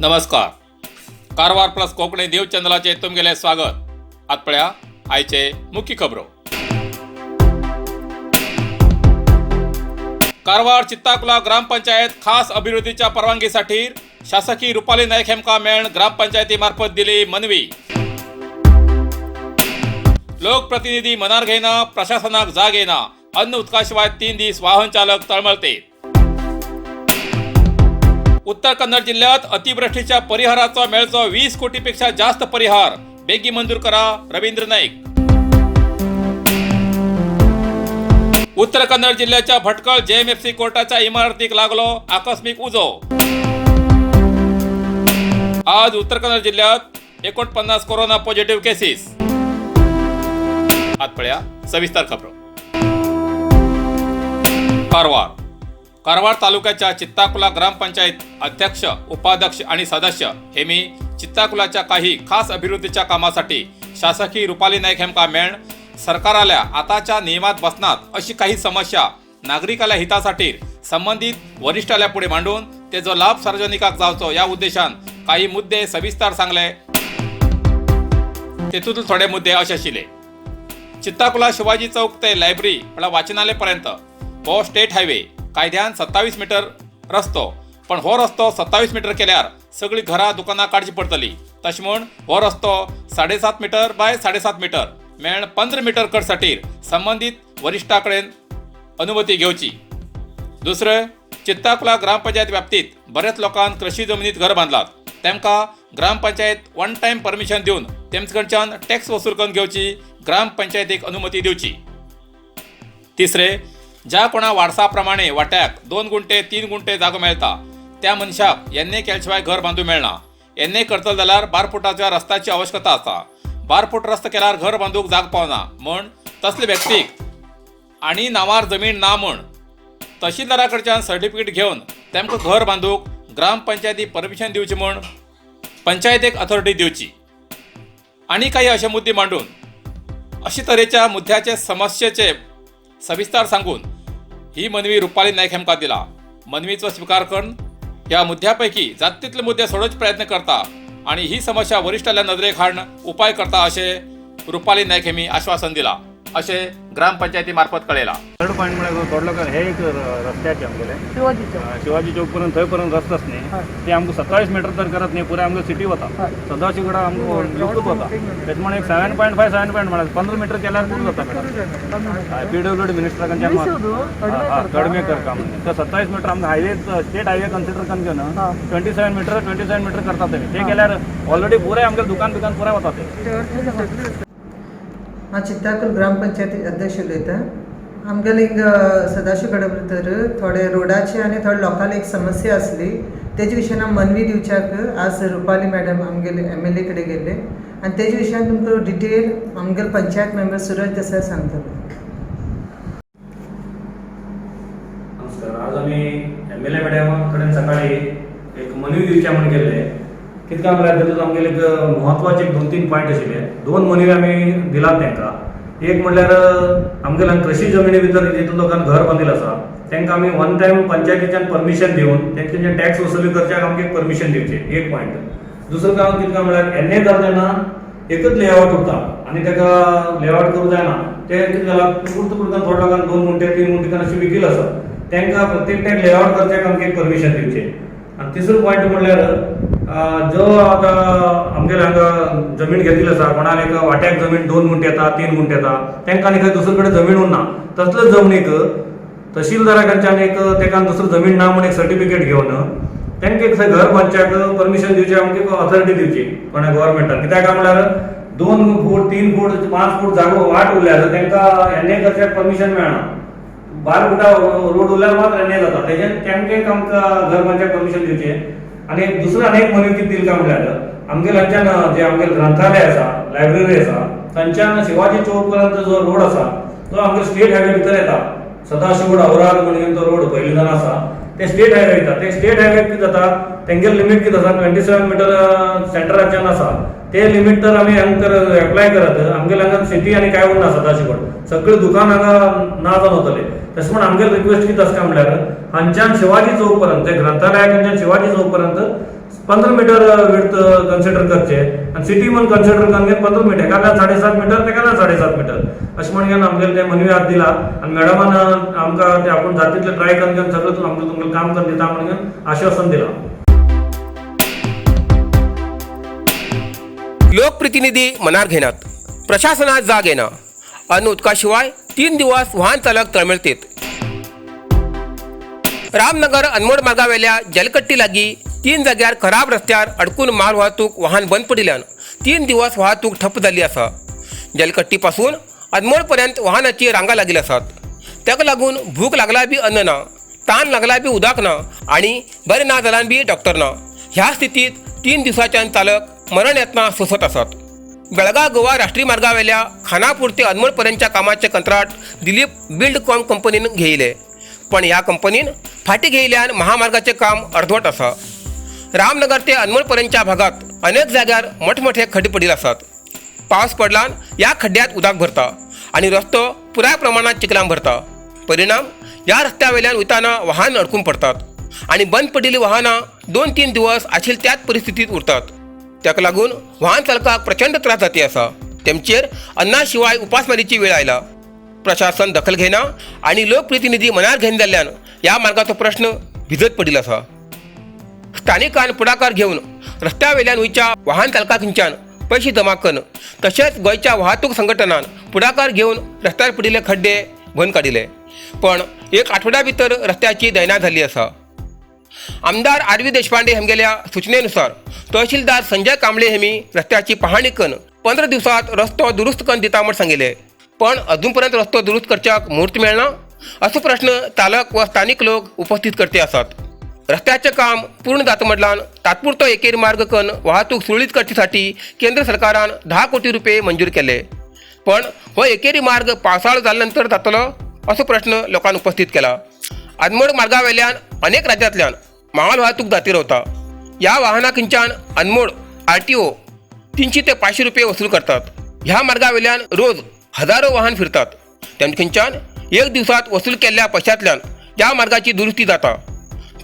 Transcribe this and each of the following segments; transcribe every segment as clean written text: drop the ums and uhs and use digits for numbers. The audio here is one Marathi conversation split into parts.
नमस्कार. कारवार प्लस कोकणी न्यूज चॅनलाचे तुमगेले स्वागत. आतपळ्या आयचे मुख्य खबरो. कारवार चित्ताकुला ग्रामपंचायत खास अभिवृद्धीच्या परवानगीसाठी शासकीय रुपाली नाईक हेमका मेळण ग्रामपंचायतीमार्फत दिली मनवी. लोकप्रतिनिधी मनार घेना, प्रशासनाक जाग येना. अन्न उदकाशिवाय 3 दिवस वाहन चालक तळमळते. उत्तर कन्नड जिल्ह्यात अतिवृष्टीच्या परिहाराचा मेळचो 20 कोटीपेक्षा जास्त परिहार बेगी मंजूर करा. रवींद्र नाईक. उत्तर कन्नड जिल्ह्याच्या भटकळ JMFC कोर्टाच्या इमारतीक लागलो आकस्मिक उजो. आज उत्तर कन्नड जिल्ह्यात 49 कोरोना पॉझिटिव्ह केसेस. आतपळ्या सविस्तर खबरो. कारवार तालुक्याच्या चित्ताकुला ग्रामपंचायत अध्यक्ष, उपाध्यक्ष आणि सदस्य हे मी चित्ताकुलाच्या काही खास अभिवृद्धीच्या कामासाठी शासकीय रुपाली नाईक हेमका मेळण सरकाराल्या आताच्या नियमात बसनात अशी काही समस्या नागरिकाल्या हितासाठी संबंधित वरिष्ठाल्या पुढे मांडून तेजो लाभ सार्वजनिकाक जावचो या उद्देशान काही मुद्दे सविस्तर सांगले. तेतूंतले थोडे मुद्दे असे आशिल्ले. चित्ताकुला शिवाजी चौक ते लायब्ररी म्हणल्यार वाचनालय पर्यंत हो स्टेट हायवे कायद्यान 27 मीटर रस्तो, पण हो रस्तो 27 मीटर केल्यार सगळी घरां दुकानां काडची पडटली. तशें म्हूण हो रस्तो 7.5 मीटर बाय 7.5 मीटर मेळण 15 मीटर करसाठी संबंधित वरिष्ठा कडेन अनुमती घेवची. दुसरें, चित्ताकुला ग्रामपंचायत व्याप्तीत बरेच लोकांक कृषी जमनीत घर बांदलात. तेमकां ग्रामपंचायत वन टायम परमिशन दिवन तेमचे कडच्यान टॅक्स वसूल करून घेवची, ग्रामपंचायतीक अनुमती दिवची. तिसरें, ज्या कोणा वारसा प्रमाणे वाट्याक 2 गुंठे 3 गुंठे जागो मेळटा त्या मनशाक एन.ए. केल्या शिवाय घर बांदूंक मेळना. एन.ए. करतलो जाल्यार 12 फुटाच्या रस्त्याची आवश्यकता आसा. 12 फूट रस्तो केल्यार घर बांदूंक जाग पावना. म्हण तसले व्यक्तीक आनी नांवार जमीन ना म्हण तहसीलदारा कडच्यान सर्टिफिकेट घेवन तेमकां घर बांदूंक ग्रामपंचायती परमिशन दिवची म्हण पंचायतीक अथॉरिटी दिवची. आनी काही अशे मुद्दे मांडून अशे तरेच्या मुद्द्याचे समस्येचे सविस्तर सांगून ही मनवी रुपाली नाईक हेमका दिला. मनवीचो स्वीकार करून ह्या मुद्द्यापैकी जाता तितले मुद्दे सोडोवचे प्रयत्न करता आणि ही समस्या वरिष्ठाल्या नदरेक हाडून उपाय करता असे रुपाली नाईक हेमी आश्वासन दिला असे ग्रामपंचायती मार्फत कळयला. थर्ड पॉइंट म्हळ्यार थोडलो हे एक रस्त्याचे आमगेले शिवाजी चौक पर्यंत थंय पर्यंत रस्तो आसा न्ही ते आमकां 27 मीटर तर करत न्ही पुराय आमकां सिटी वता सदाशिवगडा आमकां युकूच वता. तेच म्हण एक 7.5 7 पॉइंट म्हळ्यार 15 मीटर केल्यार पूर्ण जाता मॅडम. PWD मिनिस्टर कडच्यान कडमेकर काम तर 27 मीटर आमकां हायवे स्टेट हायवे कन्सिडर करून घेवन 27 मीटर करतात ते केल्यार ऑलरेडी पुराय आमकां दुकान पुराय वता ते. हांव चित्ताकुल ग्रामपंचायती अध्यक्ष उलयतां. आमगेले हिंगा सदाशिवगडा भितर थोडे रोडाची आनी थोडे लोकांक एक समस्या आसली. तेजे विशयान हांव मनवी दिवच्याक आज रुपाली मॅडम आमगेले MLA कडेन गेले आनी तेजे विशयान तुमकां डिटेल आमगेले पंचायत मेंबर सुरज देसाय सांगतलो. नमस्कार. आज आमी MLA मॅडम कडेन सकाळी एक मनवी दिवच्या म्हण गेल्ले. कितें काय म्हळ्यार तातूंत आमगेले एक म्हत्वाचे 2-3 पॉयंट आशिल्ले. 2 मनवी आमी दिलात तांकां. एक म्हणल्यार आमगेल्या कृषी जमिनी भितर जितून लोकांक घर बांदिल्लें आसा तांकां आमी वन टायम पंचायतीच्यान परमिशन दिवन तांचे टॅक्स वसुली करच्याक आमकां एक परमिशन दिवचे. एक पॉयंट. दुसरें काम कितें काय म्हळ्यार एन.ए. करता तेन्ना एकच लेआउट उरता आनी ताका लेआउट करूंक जायना. ते कितें जाला पुरतो थोड्या लोकांक 2 गुंठे 3 गुंठे अशी विकील आसा तांकां प्रत्येक लेआउट करच्याक आमकां एक परमिशन दिवचे. आनी तिसरो पॉयंट म्हणल्यार जो आतां आमगेले हांगा जमीन घेतिल्ली आसा कोणाक एक वाट्याक जमीन 2 गुंठे येता 3 गुंठे येता तांकां आनी खंय दुसरे कडेन जमीन उरना तसले जमनीक तहसीलदारा कडच्यान एक ताका दुसरी जमीन ना म्हूण एक सर्टिफिकेट घेवन तांकां एक घर बांदच्याक परमिशन दिवचे आमकां ऑथॉरिटी दिवची कोणा गव्हर्मेंटान. कित्याक म्हळ्यार 2 फूट 3 फूट 5 फूट जागो वाट उरल्यार तांकां एन.ए. करच्याक परमिशन मेळना. 12 फुटा रोड उरल्यार मात्र एन.ए. जाता. तेजें तांकां एक आमकां घर बांदच्याक परमिशन दिवचें. आनी दुसरें आनी एक मनवी कितें दिली काय म्हळ्यार आमगेले हांगच्यान जे आमगेले ग्रंथालय आसा लायब्ररी आसा थंयच्यान शिवाजी चौक पर्यंत जो रोड आसा तो आमगे स्टेट हायवे भितर येता. सदाशिवगड औराद म्हणून तो रोड पयलींच्यान आसा ते स्टेट हायवे येता. ते स्टेट हायवे कितें जाता तेंगेले लिमीट कितें आसा 27 मीटर सेंटराच्यान आसा ते लिमीट तर आमी हांगा एप्लाय करत आमगेले हांगा सिटी आनी कांय उरना सदाशिवगड सगळीं दुकान हांगा ना जावन वतले. तशें म्हण आमगेले रिक्वेस्ट कितें आसता म्हळ्यार हांच्यान शिवाजी चौक पर्यंत ते ग्रंथालयाच्यान शिवाजी चौक पर्यंत 15 मीटर विड्थ कन्सिडर करचे आणि सिटी मन कन्सिडर करून 15 मीटर एकाला 7.5 मीटर एकाला 7.5 मीटर अशें म्हणून आमगेले ते मनवी हात दिला आणि मॅडमान आमकां ते आपण जातीतले ट्राय करून सगळं आमकां तुमकां काम करून दिता म्हणून आश्वासन दिला. लोकप्रतिनिधी मनार घेनात, प्रशासनात जाग येना अन्न उदकाशिवाय 3 दिवस वाहन चालक तळमळतेत. रामनगर अनमोड मार्गावेल्या जलकट्टी लागीं 3 जाग्यार खराब रस्त्यार अडकून माल वाहतूक वाहन बंद पडिल्ल्यान 3 दिवस वाहतूक ठप्प जाल्ली आसा. जलकट्टी पासून अनमोड पर्यंत वाहनाची रांगा लागिल्ली आसात. ताका लागून भूक लागला बी अन्न ना, ताण लागला बी उदक ना आणि बरें ना जाल्यार बी डॉक्टर ना. ह्या स्थितीत 3 दिवसाच्यान चालक मरण येतना सोंसत आसात. बेळगाव गोवा राष्ट्रीय मार्गावेल्या खानापूर ते अनमोड पर्यंतच्या कामाचे कंत्राट दिलीप बिल्डकॉम कंपनीन घेयले, पण ह्या कंपनीन फाटी घेयल्यान महामार्गाचे काम अर्धवट आसा. रामनगर ते अनमोड पर्यंतच्या भागात अनेक जाग्यार मोठमोठे खड्डे पडिल्ले आसात. पावस पडल्यान ह्या खड्ड्यात उदक भरता आणि रस्तो पुराय प्रमाणात चिखलान भरता. परिणाम ह्या रस्त्या वयल्यान वयताना वाहन अडकून पडतात आणि बंद पडिल्लीं वाहनां 2-3 दिवस आशिल्ले त्याच परिस्थितीत उरतात. ताका लागून वाहन चालकाक प्रचंड त्रास जाती आसा. तेमचेर अन्ना शिवाय उपासमारीची वेळ आयला. प्रशासन दखल घेना आणि लोकप्रतिनिधी मनार घेन जाल्ल्यान ह्या मार्गाचो प्रश्न भिजत पडिल्लो आसा. स्थानिकान पुढाकार घेवन रस्त्या वयल्यान वयच्या वाहन चालकांच्यान पैसे जमा करून तशेंच गोंयच्या वाहतूक संघटनान पुढाकार घेवन रस्त्यार पडिल्ले खड्डे भरून काडिले, पण 1 आठवड्या भितर रस्त्याची दैना जाल्ली आसा. आमदार आर.व्ही. देशपांडे हेमगेल्या सूचनेनुसार तहसीलदार संजय कांबळे हेमी रस्त्याची पाहणी करून 15 दिवसात रस्तो दुरुस्त करून दिता म्हूण सांगिल्ले, पण अजूनपर्यंत रस्तो दुरुस्त करच्याक मुहूर्त मेळना असो प्रश्न चालक व स्थानिक लोक उपस्थित करते आसात. रस्त्याचे काम पूर्ण जाता म्हटल्यान तात्पुरतो एकेरी मार्ग करून वाहतूक सुरळीत करचेसाठी केंद्र सरकारान 10 कोटी रुपये मंजूर केले, पण हो एकेरी मार्ग पावसाळो जाल्ल्यानंतर जातलो असो प्रश्न लोकांनी उपस्थित केला. अनमोड मार्गावेल्यान अनेक राज्यांतल्यान माल वाहतूक जाती रावता. ह्या वाहना खंयच्यान अनमोड RTO 300 ते 500 रुपये वसूल करतात. ह्या मार्गावेल्यान रोज हजारो वाहन फिरतात. तेमचे खंयच्यान 1 दिवसात वसूल केल्ल्या पैशांतल्यान ह्या मार्गाची दुरुस्ती जाता.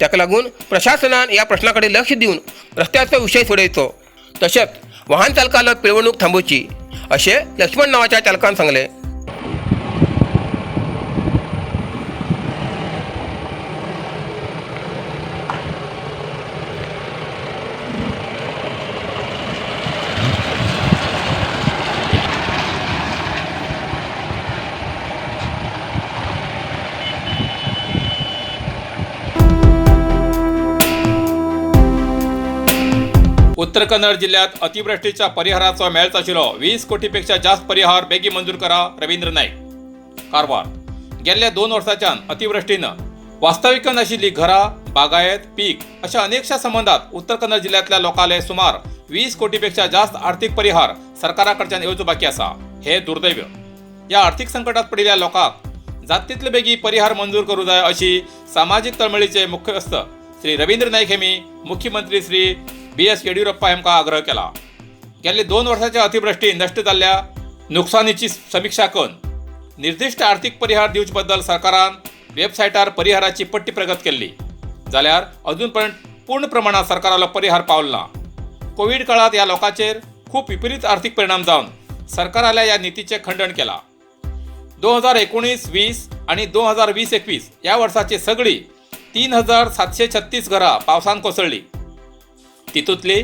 ताका लागून प्रशासनान ह्या प्रश्नाकडे लक्ष दिवन रस्त्याचो विशय सोडयचो, तशेंच वाहन चालकांक पिळवणूक थांबोवची अशें लक्ष्मण नांवाच्या चालकान सांगलें. उत्तर कन्नड जिल्ह्यात अतिवृष्टीच्या परिहाराचो मेळच आशिल्लो 20 कोटीपेक्षा जास्त परिहार बेगी मंजूर करा रवींद्र नाईक. कारवार. गेल्ल्या 2 वर्सांच्यान अतिवृष्टीनं वास्तविकन आशिल्लीं घरां, बागायत, पीक अशा अनेकशा संबंधात उत्तर कन्नड जिल्ह्यातल्या लोकांले सुमार 20 कोटीपेक्षा जास्त आर्थिक परिहार सरकारा कडच्यान येवचो बाकी आसा. हे दुर्दैव. या आर्थिक संकटात पडिल्ल्या लोकांक जाता तितले बेगी परिहार मंजूर करूं जाय अशी सामाजीक तळमळीचे मुख्यस्थ श्री रवींद्र नाईक हेमी मुख्यमंत्री श्री B.S. येडियुरप्पा हेमकां आग्रह केला. गेल्ले 2 वर्सांच्या अतिवृष्टीन नश्ट जाल्ल्या नुकसानीची समीक्षा करून निर्दिष्ट आर्थिक परिहार दिवचे बद्दल सरकारान वेबसायटार परिहाराची पट्टी प्रगत केल्ली, जाल्यार अजूनपर्यंत पूर्ण प्रमाणात सरकारालो परिहार पावलो ना. कोविड काळात ह्या लोकांचेर खूप विपरीत आर्थिक परिणाम जावन सरकाराल्या ह्या नितीचे खंडन केला. 2019-20 आणि 2020-21 ह्या वर्साची सगळी 3736 घरां पावसान कोसळ्ळी. तितूंतली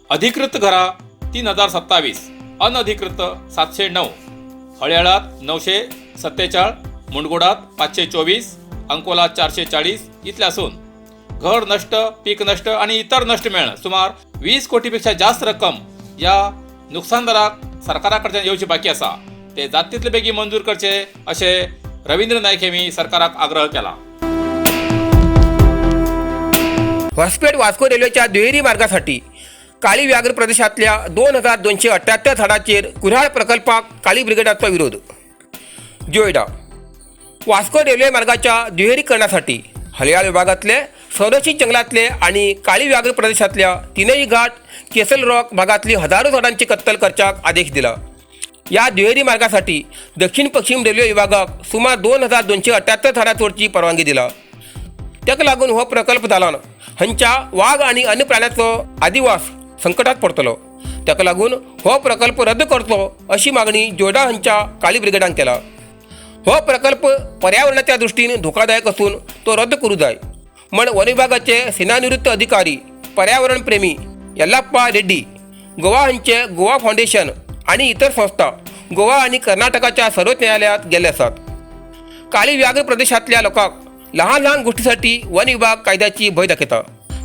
अधिकृत घरां 3027, अनधिकृत 709, हळयाळात 947, मुंडगोडात 524, अंकोलात 440 इतले आसून घर नष्ट, पीक नष्ट आणि इतर नष्ट मेळून सुमार 20 कोटीपेक्षा जास्त रक्कम या नुकसानदाराक सरकारा कडच्यान येवची बाकी आसा. ते जाता तितले बेगी मंजूर करचे अशें रवींद्र नाईक हेमी सरकाराक आग्रह केला. हॉस्पेट वास्को रेल्वेच्या दुहेरी मार्गासाठी काळी व्याघ्र प्रदेशातल्या 2278 झाडांचेर कुऱ्हाड प्रकल्पाक काळी ब्रिगेडाचो विरोध. जोयडा. वास्को रेल्वे मार्गाच्या दुहेरीकरणासाठी हळयाळ विभागातले संरक्षित जंगलातले आणि काळी व्याघ्र प्रदेशातल्या तीनही घाट, केसल रॉक भागातली हजारो झाडांची कत्तल करच्याक आदेश दिला. या दुहेरी मार्गासाठी दक्षिण पश्चिम रेल्वे विभागाक सुमार 2278 झाडां तोडची परवानगी दिला. ताका लागून हो प्रकल्प जाल्यान हांच्या वाघ आणि अन्य प्राण्याचो आदिवास संकटात पडतलो। ताका लागून हो प्रकल्प रद्द करचो अशी मागणी जोडा हांच्या काळी ब्रिगेडान केला। हो प्रकल्प पर्यावरणाच्या दृष्टीन धोकादायक असून तो रद्द करू जाय म्हण वन विभागाचे सेनानिवृत्त अधिकारी पर्यावरण प्रेमी यल्लाप्पा रेड्डी, गोवा हांचे गोवा फाउंडेशन आणि इतर संस्था गोवा आणि कर्नाटकाच्या सर्वोच्च न्यायालयात गेले आसात। काळी व्याघ्र प्रदेशातल्या लोकांक लहान लहान गोष्टींसाठी वन विभाग कायद्याची भय दाखयता।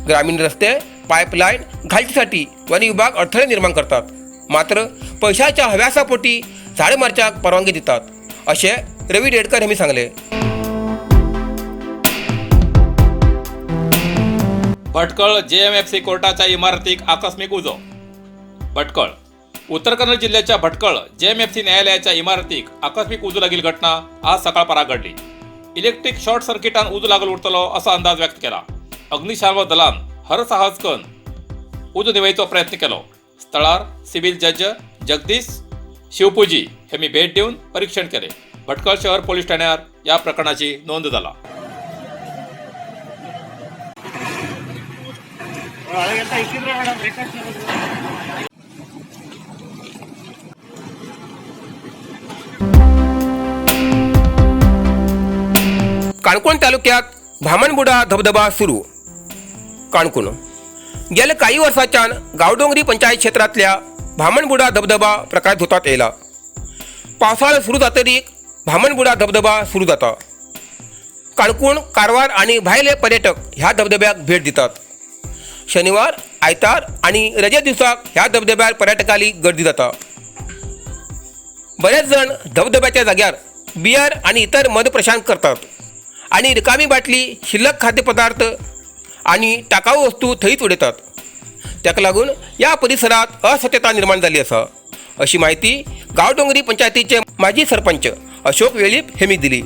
ग्रामीण रस्ते, पाईपलाईन घालचीसाठी वन विभाग अडथळे निर्माण करतात, मात्र पैशाच्या हव्यासापोटी झाडे मारच्याक परवानगी दितात असे रवी डेडकर यांनी सांगले। भटकळ JMFC कोर्टाच्या इमारतीक आकस्मिक उजो। भटकळ उत्तर कन्नड जिल्ह्याच्या भटकळ JMFC न्यायालयाच्या इमारतीक आकस्मिक उजो लागील घटना आज सकाळपरां घडली। इलेक्ट्रिक शॉर्ट सर्किटान उजो लागून उरतलो असो अंदाज व्यक्त केला। अग्निशामक दलान हरसाहस करून उजो निवयचो प्रयत्न केलो। स्थळार सिव्हिल जज जगदीश शिवपूजी यांनी भेट देऊन परीक्षण केले। भटकळ शहर पोलीस ठाण्यार या प्रकरणाची नोंद झाला। काणकोण तालुक्यात भामणबुडा धबधबा सुरू। काणकोण गेल्या काही वर्षांच्यान गावडोंगरी पंचायत क्षेत्रातल्या भामणबुडा धबधबा प्रकाशित होतात येयला। पावसाळो सुरू जातरीक भामणबुडा धबधबा सुरू जाता। काणकोण, कारवार आणि भायले पर्यटक ह्या धबधब्याक भेट दितात। शनिवार, आयतार आणि रजे दिवसाक ह्या धबधब्यार पर्यटकाली गर्दी जाता। बरेच जण धबधब्याच्या जाग्यार बियर आणि इतर मद प्रशांत करतात आणि रिकामी बाटली, शिल्लक खाद्यपदार्थ आणि टाकाऊ वस्तू थंयच उडयतात। ताका लागून या परिसरात अस्वच्छता निर्माण झाली आसा अशी माहिती गावडोंगरी पंचायतीचे माजी सरपंच अशोक वेळीप हेमी दिली।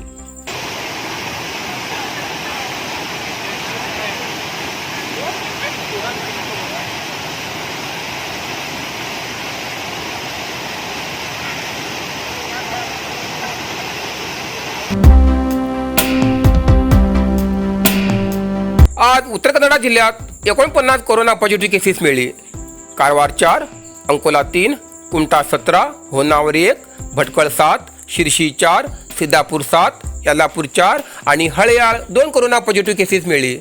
आज उत्तर कन्नड जिल्ह्यात 49 कोरोना पॉझिटिव्ह केसेस मिळाली। कारवार 4, अंकोला 3, कुमटा 17, होन्नावर 1, भटकळ 7, शिरशी 4, सिद्धापूर 7, यल्लापूर 4 आणि हळयाळ 2 कोरोना पॉझिटिव्ह केसेस मिळाली।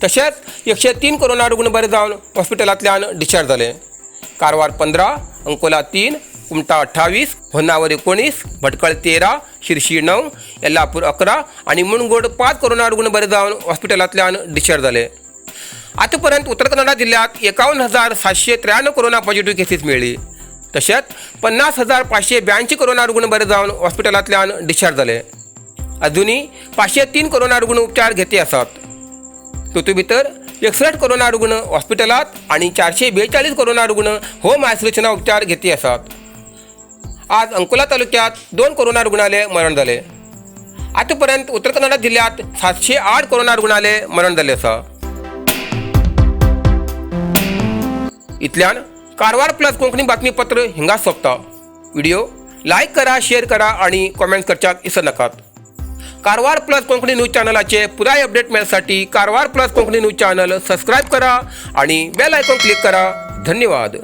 तसेच 103 कोरोना रुग्ण बरे जावन हॉस्पिटलांतल्यान डिस्चार्ज झाले। कारवार 15, अंकोला 3, कुमटा 28, होन्नावर 19, भटकळ 13, शिरशी 9, यल्लापूर 11 आणि मुणगोड 5 कोरोना रुग्ण बरे जावन हॉस्पिटलांतल्यान डिस्चार्ज झाले। आतापर्यंत उत्तर कन्नड जिल्ह्यात 51,793 कोरोना पॉझिटिव्ह केसेस मिळाली। तसेच 50,582 कोरोना रुग्ण बरे जावन हॉस्पिटलांतल्यान डिस्चार्ज झाले। अजूनही 503 कोरोना रुग्ण उपचार घेते आसात। तातूंत भितर 61 कोरोना रुग्ण हॉस्पिटलात आणि 442 कोरोना रुग्ण होम आयसोलेशन उपचार घेते आसात। आज अंकोला तालुक्यात 2 कोरोना रुग्णालय मरण झाले। आतापर्यंत उत्तर कन्नड जिल्ह्यात 708 कोरोना रुग्णालय मरण झाले आसा। इतल्यान कारवार प्लस कोंकणी बातमीपत्र हिंगा सोंपता। व्हिडिओ लाईक करा, शेअर करा आणि कॉमेंट करच्याक विसरू नकात। कारवार प्लस कोंकणी न्यूज चॅनलाचे पुराय अपडेट मिळण्यासाठी Karwar plus Konkani news channel subscribe करा आणि बेल आयकॉन क्लिक करा। धन्यवाद।